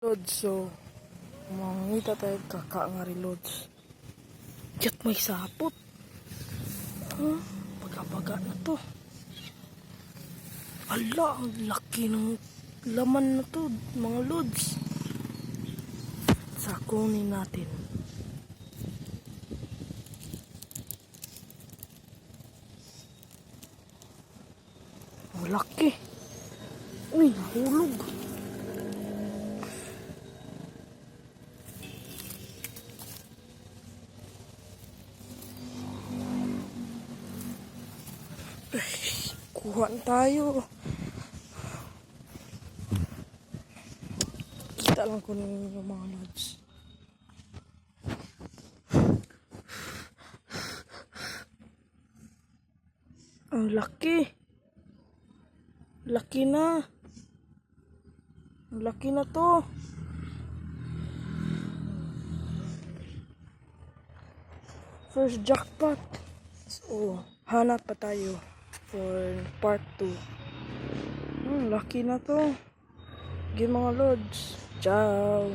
Lods, so mangita tayo kakaangari Lods. Diyan may sapot. Baga-baga na to. Ala, ang laki ng laman na to, mga Lods. Sakunin natin. Ang laki. Uy, nahulog. Kuha tayo. Kita lang ko yung mga Lods. Ang laki. Laki na. Ang laki na to. First jackpot. So, hanap pa tayo for part 2. Laki na to. Game mga Lods. Ciao.